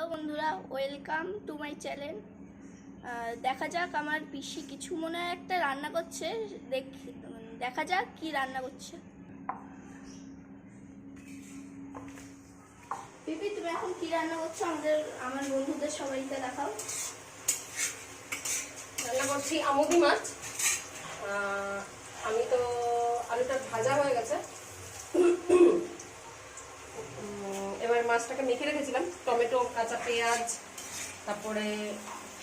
Hello বন্ধুরা, welcome to my channel. দেখা যাক আমার পিসি কিছু মনে হয় একটা রান্না করছে। দেখা যাক কি রান্না করছে। পিপি, তুমি এখন কি রান্না করছো? আমার বন্ধুদের সবাইকে দেখাও। রান্না করছি আমুদি মাছ। আমি তো আলুটা ভাজা হয়ে গেছে, এবার মাছটাকে মেখে রেখেছিলাম টমেটো, কাঁচা পেঁয়াজ, তারপরে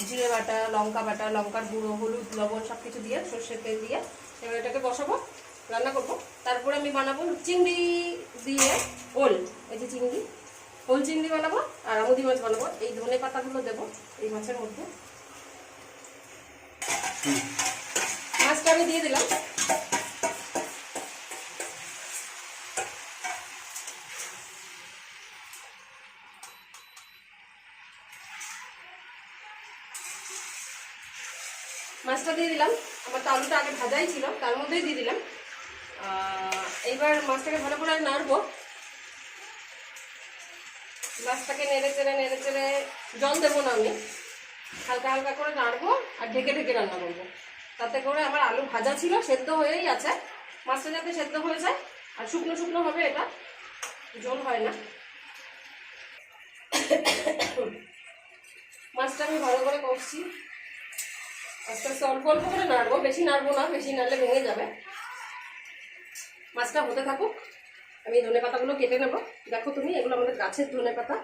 জিরে বাটা, লঙ্কা বাটা, লঙ্কার গুঁড়ো, হলুদ, লবণ সব কিছু দিয়ে সর্ষের তেল দিয়ে এবার এটাকে বসাবো, রান্না করবো। তারপরে আমি বানাবো চিংড়ি দিয়ে ওল, এই যে চিংড়ি, ওল চিংড়ি বানাবো আর আমুদি মাছ বানাবো। এই ধনে পাতাগুলো দেবো এই মাছের মধ্যে। মাছটা আমি দিয়ে দিলাম। মাছটা দিয়ে দিলাম, আমার তো আলুটা আগে ভাজাই ছিল, তার মধ্যেই দিয়ে দিলাম। এইবার মাছটাকে ভালো করে নাড়বো। মাছটাকে নেড়ে চেড়ে জল দেবো না, আমি হালকা হালকা করে নাড়বো আর ঢেকে ঢেকে রান্না করবো। তাতে করে আমার আলু ভাজা ছিল, সেদ্ধ হয়েই আছে, মাছটা যাতে সেদ্ধ হয়ে যায় আর শুকনো শুকনো হবে, এটা জল হয় না। মাছটা আমি ভালো করে কষছি, আস্তে আস্তে অল্প অল্প করে নাড়বো, বেশি নাড়বো না, বেশি নাড়লে ভেঙে যাবে। মাছটা হতে থাকুক, আমি ধনে পাতাগুলো কেটে নেবো। দেখো তুমি, এগুলো আমাদের গাছের ধনে পাতা,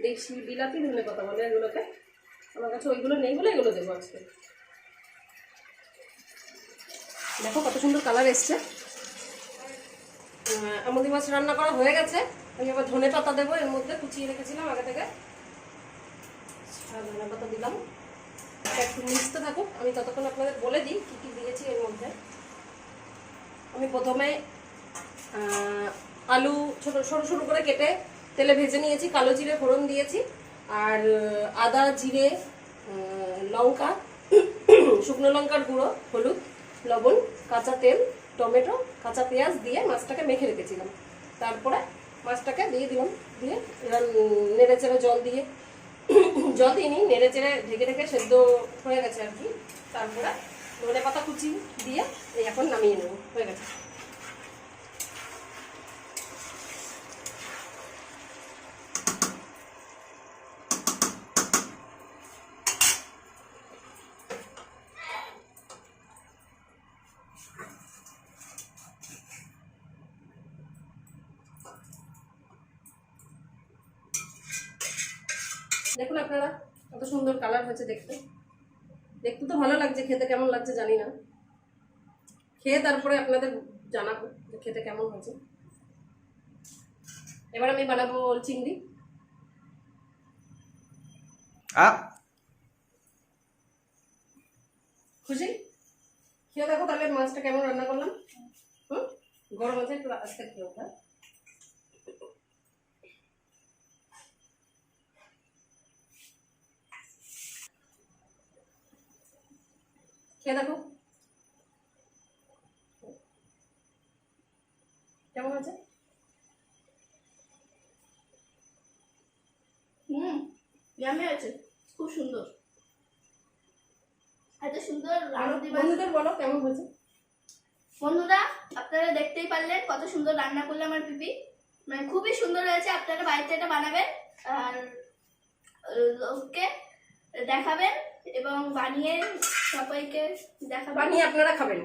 দেশি বিলাতি ধনে পাতা বলে এগুলোকে। আমার কাছে ওইগুলো নেই বলে এগুলো দেবো আজকে। দেখো কত সুন্দর কালার এসছে। আমুদি মাছ রান্না করা হয়ে গেছে। আমি আবার ধনে পাতা দেবো এর মধ্যে, কুচিয়ে রেখেছিলাম আগে থেকে। ধনে পাতা দিলাম, একটু মিশতে থাকুক, আমি ততক্ষণ আপনাদের বলে দিই কী কী দিয়েছি এর মধ্যে। আমি প্রথমে আলু ছোট সরু সরু করে কেটে তেলে ভেজে নিয়েছি, কালো জিরে ফোড়ন দিয়েছি, আর আদা, জিরে, লঙ্কা, শুকনো লঙ্কার গুঁড়ো, হলুদ, লবণ, কাঁচা তেল, টমেটো, কাঁচা পেঁয়াজ দিয়ে মাছটাকে মেখে রেখেছিলাম। তারপরে মাছটাকে দিয়ে দিলাম, দিয়ে নেড়ে চেড়ে জল দিইনি, নেড়ে চেড়ে ঢেকে ঢেকে সেদ্ধ হয়ে গেছে আর কি। তারপরে ধনে পাতা কুচি দিয়ে এই এখন নামিয়ে নেব, হয়ে গেছে। দেখুন আপনারা কত সুন্দর কালার হয়েছে, দেখতে দেখতে তো ভালো লাগছে, খেতে কেমন লাগছে জানি না, খেয়ে তারপরে আপনাদের জানাবো যে খেতে কেমন হয়েছে। এবার আমি বানাবো ওল চিংড়ি। খুশি? খেয়ে দেখো তাহলে মাছটা কেমন রান্না করলাম। গরম আছে, একটু আজকে খেয়েও। হ্যাঁ, খেয়ে দেখো কেমন আছে। ইয়ামি আছে, খুব সুন্দর, এত সুন্দর। বন্ধুদের বলো কেমন হয়েছে। বন্ধুরা, আপনারা দেখতেই পারলেন কত সুন্দর রান্না করলে আমার পিপি, মানে খুবই সুন্দর হয়েছে। আপনারা বাড়িতে এটা বানাবেন আর লোককে দেখাবেন এবং বানিয়ে সবাইকে দেখাবেন, বানিয়ে আপনারা খাবেন।